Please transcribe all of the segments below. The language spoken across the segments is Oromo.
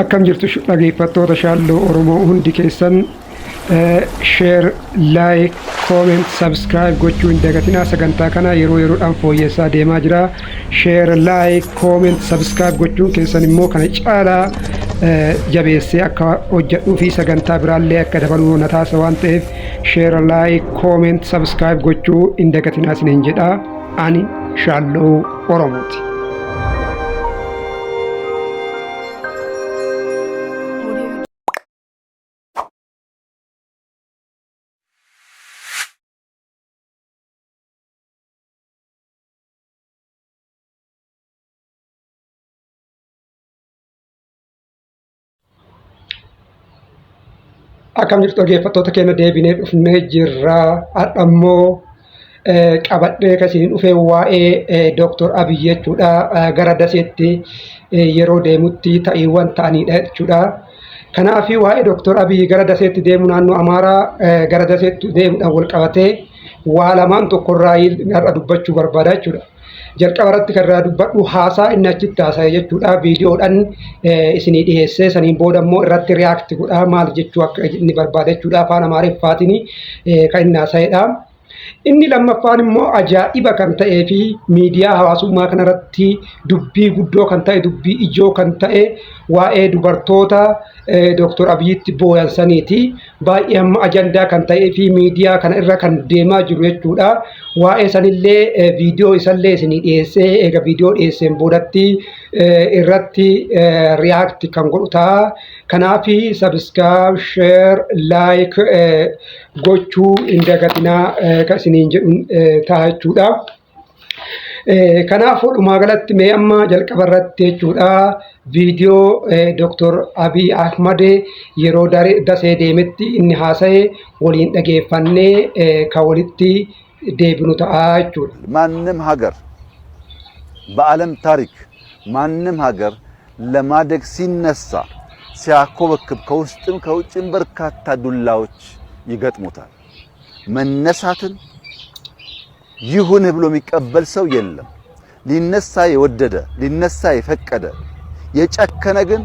Akkam jirtu dhaggeeffattoota shaalloo Oromoo hundi keessan share, like, comment, subscribe gochuu hin dagatinaa. Sagantaa kana yeroo yeroodhaan fooyyessaa deemaa jira. Share, like, comment, subscribe gochuun keessan immoo kana caalaa jabeessee akka hojjedhuu fi sagantaa biraallee akka dabaluu na taasisa waan ta'eef share, like, comment, subscribe gochuu hin dagatinaa isiniin jedha. Ani shaalloo Oromooti. Akkam jirtu dhaggeeffattoota keenya deebinee dhufnee jirra. Adhammoo qabadhee kasiin dhufee waa'ee Dr. Abiy jechuudha. Gara daseetti yeroo deemutti ta'iiwwan ta'anidha jechuudha. Kanaaf waa'ee Dr. Abiy gara daseetti deemu naannoo Amaaraa gara daseetti deemuudhaan wal qabatee waa lamaan tokkorraa har'a dubbachuu barbaada jechuudha. Jalqaba irratti kan irraa dubbadhu haasaa inni achitti haasa'e jechuudha. Viidiyoodhaan isinii dhiyeessee saniin booda immoo irratti riyaakti godhaa maal jechuu akka inni barbaade jechuudha. Afaan Amaariffaatiin kan inni haasa'edha. Inni lammaffaan immoo ajaa'iba kan ta'ee fi miidiyaa hawaasummaa kanarratti dubbii guddoo kan ta'e, dubbii ijoo kan ta'e waa'ee dubartoota Dr. Abiyyitti booyansaniiti. Baay'ee amma ajandaa kan ta'ee fi miidiyaa kana irra kan deemaa jiru jechuudha. Waa'ee sanillee viidiyoo isallee isinii dhiyeessee eega viidiyoo dhiyeesseen boodatti irratti riyaakti kan godhu ta'a. Kanaaf subscribe, share, like gochuu hin dagatinaa kan isiniin jedhuun ta'a jechuudha. Kanaaf walumaa galatti mee amma jalqaba irratti jechuudha viidiyoo Dr. Abiy Ahmad yeroo dasee deemetti inni haasa'e waliin dhageeffannee kan walitti deebinu ta'a jechuudha. ማንም ሀገር በዓለም ታሪክ ማንም ሀገር ለማደግ ሲነሳ ሲያኮበክብ ከውስጥም ከውጭም በርካታ ዱላዎች ይገጥሙታል። መነሳትን ይሁን ብሎ የሚቀበል ሰው የለም። ሊነሳ የወደደ ሊነሳ የፈቀደ የጨከነ ግን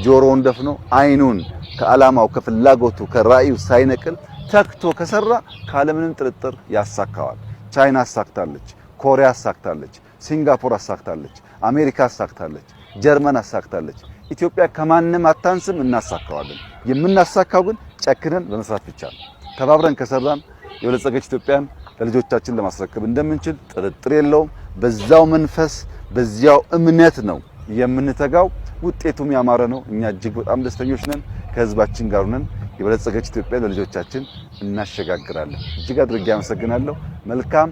ጆሮውን ደፍኖ አይኑን ከዓላማው ከፍላጎቱ ከራእዩ ሳይነቅል ተክቶ ከሰራ ካለምንም ጥርጥር ያሳካዋል። ቻይና አሳክታለች፣ ኮሪያ አሳክታለች፣ ሲንጋፖር አሳክታለች፣ አሜሪካ አሳክታለች፣ ጀርመን አሳክታለች። ኢትዮጵያ ከማንም አታንስም፣ እናሳካዋለን። የምናሳካው ግን ጨክነን በመስራት ብቻ ነው። ተባብረን ከሰራን የበለጸገች ኢትዮጵያን ለልጆቻችን ለማስረከብ እንደምንችል ጥርጥር የለውም። በዛው መንፈስ በዚያው እምነት ነው የምንተጋው። ውጤቱም ያማረ ነው። እኛ እጅግ በጣም ደስተኞች ነን። ከህዝባችን ጋር ነን። የበለጸገች ኢትዮጵያ ለልጆቻችን እናሸጋግራለን። እጅግ አድርጌ አመሰግናለሁ። መልካም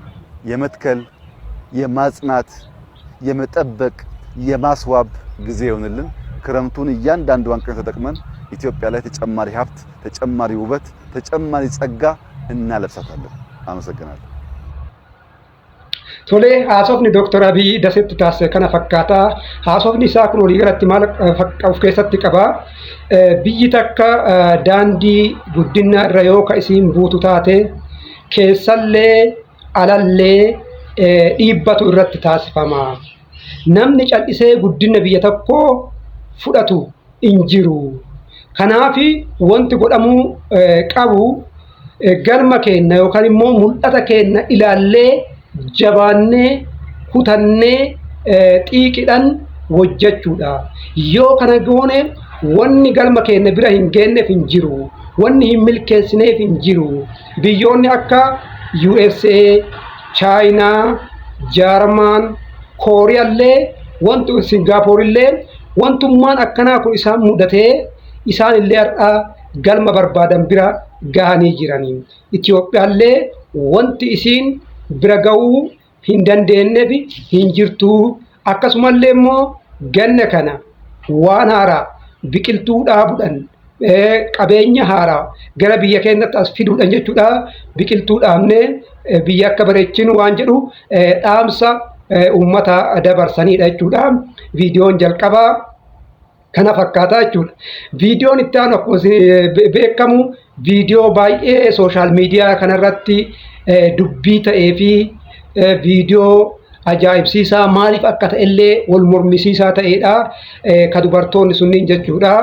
የመትከል የማጽናት የመጠበቅ የማስዋብ ጊዜ ይሁንልን። ክረምቱን እያንዳንዷን ቀን ተጠቅመን ኢትዮጵያ ላይ ተጨማሪ ሀብት፣ ተጨማሪ ውበት፣ ተጨማሪ ጸጋ እናለብሳታለን። አመሰግናለሁ። Tolee, haasofni Dr. Abiy daseetti taasise kana fakkaata. Haasofni isaa kun walii galatti maal of keessatti qaba? Biyyi takka daandii guddina irra yoo ka isiin buutu taate keessallee alallee dhiibbatu irratti taasifama. Namni cal'isee guddina biyya tokkoo fudhatu hin jiru. Kanaaf wanti godhamuu qabu galma keenya yookaan immoo mul'ata keenya ilaallee jabaannee kutannee xiiqidhaan hojjechuudha. Yoo kana goone wanni galma keenya bira hin geenneef hin jiru. Wanni hin milkeessineef hin jiru. Biyyoonni akka USA, China, Jarman, Kooriyaallee wanti Singaaporillee wantummaan akkanaa kun isaan mudatee isaanillee har'a galma barbaadan bira gahanii jiranii. Itoophiyaallee wanti isiin bira ga'uu hin dandeenyeef hin jirtu. Akkasumallee immoo ganna kana waan haaraa biqiltuu dhaabuudhaan qabeenya haaraa gara biyya keenyatti as fiduudhaan jechuudha. Biqiltuu dhaabnee biyya akka bareechinu waan jedhu dhaamsa uummata dabarsanidha jechuudha. Viidiyoon jalqabaa kana fakkaata jechuudha. Viidiyoon itti aanu akkuma beekamu viidiyoo baay'ee sooshaal miidiyaa kanarratti dubbii ta'ee fi viidiyoo ajaa'ibsiisaa maaliif akka ta'ellee wal mormisiisaa ta'edha. Ka dubartoonni sunniin jechuudha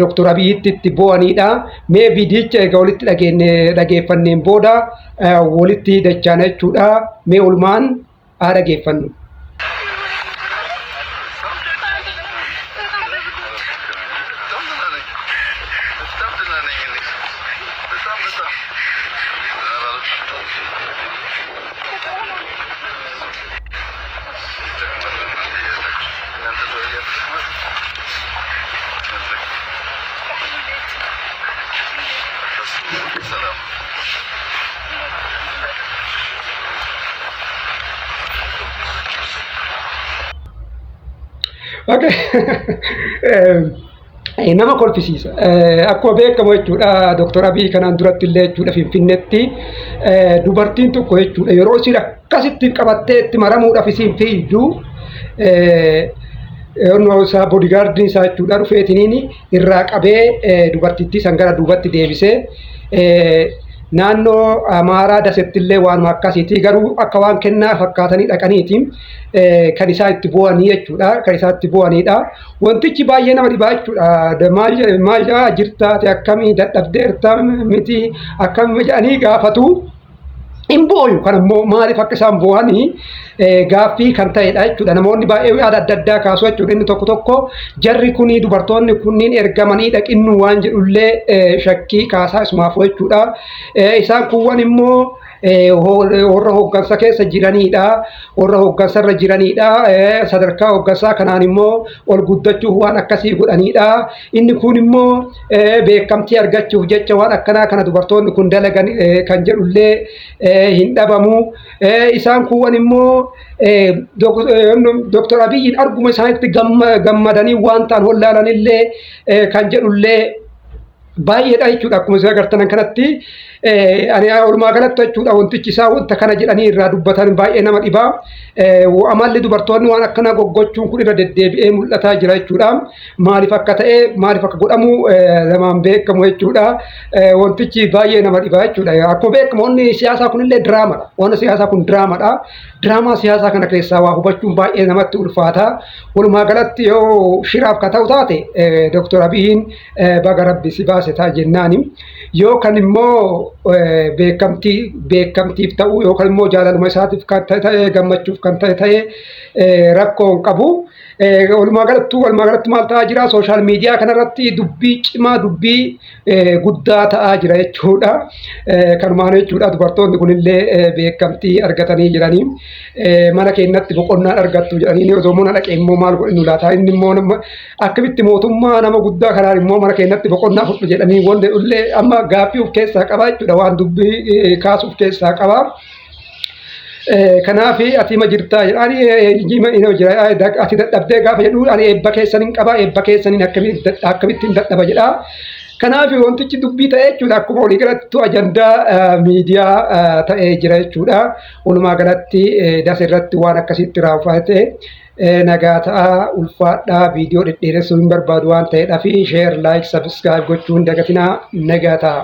Dr. Abiyyitti itti bo'anidha. Mee viidiyicha egaa walitti dhageeffanneen booda walitti dachaana jechuudha. Mee olumaan haa dhageeffannu. Okay. Nama kolfisiisa. Akkuma beekamu jechuudha Dr. Abiy kanaan duratti illee jechuudha Finfinneetti dubartiin tokko jechuudha yeroo isin akkasitti qabattee itti maramuudhaaf isin fiidduu isaa boodigaardiin isaa jechuudha dhufeetiniin irraa qabee dubartittii san gara duubatti deebisee naannoo Amaaraa Dasetti illee waanuma akkasiiti garuu akka waan kennaa fakkaatanii dhaqaniitiin kan isaa itti bu'anii jechuudha kan isaa itti bu'anidha. Wantichi baay'ee nama dhibaa jechuudha. Maal jirtaate akkamii dadhabdeerta miti akkamii jedhanii gaafatu. Hin booyu kan immoo maaliif akka isaan bu'anii gaaffii kan ta'edha jechuudha. Namoonni baay'ee yaada adda addaa kaasu jechuudha. Inni tokko tokko jarri kuni dubartoonni kunniin ergamanii dhaqinnu waan jedhullee shakkii kaasaa isumaafuu jechuudha. Isaan kuuwwan immoo warra hoggansa keessa jiranidha. Warra hoggansarra jiranidha. Sadarkaa hoggansaa kanaan immoo ol guddachuuf waan akkasii godhanidha. Inni kun immoo beekamtii argachuuf jecha waan akkanaa kana dubartoonni kun dalagan kan jedhullee hin dhabamu. Isaan kuuwwan immoo Dr. Abiyyiin arguma isaanitti gammadanii waan ta'an hollaalanillee kan jedhullee baay'eedha jechuudha. Akkuma isin agartan kanatti ani walumaa galatti jechuudha wantichi isaa wanta kana jedhanii irraa dubbatan baay'ee nama dhibaa. Amalli dubartoonni waan akkana goggochuun kun irra deddeebi'ee mul'ataa jira jechuudha. Maaliif akka ta'e maaliif akka godhamu lamaan beekamu jechuudha. Wantichi baay'ee nama dhibaa jechuudha. Akkuma beekamu wanni siyaasaa kunillee diraamadha. Wanni siyaasaa kun diraamadha. Diraamaa siyaasaa kana keessaa waa hubachuun baay'ee namatti ulfaata. Walumaa galatti yoo shiraaf ka ta'u taate Dr. Abiyyiin baga rabbi si baase ta'a jennaani. Yoo kan immoo beekamtiif ta'u yookaan immoo jaalaluma isaatiif kan ta'e gammachuuf kan ta'e rakkoo hin qabu. Walumaa galatti maal ta'aa jira sooshaal miidiyaa kanarratti dubbii cimaa dubbii guddaa ta'aa jira jechuudha. Kanumaan jechuudha dubartoonni kunillee beekamtii argatanii jiranii mana keenyatti boqonnaa argattu jedhanii yoo mana dhaqee immoo maal godhinu laata inni immoo akkamitti mootummaa nama guddaa kanaan immoo mana keenyatti boqonnaa fudhu jedhanii wanta illee amma gaaffii of keessaa qaba jechuudha waan dubbii kaasuuf keessaa qaba. Kanaaf ati ma jirtaa jedhanii ati dadhabdee gaafa jedhu ani eebba keessaniin qaba eebba keessaniin akkamittiin dadhaba jedha. Kanaaf wantichi dubbii ta'e jechuudha akkuma walii galatti ajandaa miidiyaa ta'ee jira jechuudha. Walumaa galatti dasirratti waan akkasitti raawwate nagaa ta'a ulfaadhaa viidiyoo dhedheeressuu hin barbaadu waan ta'eedhaaf sheer laayik sabskiraayib gochuun dagatinaa nagaa ta'a.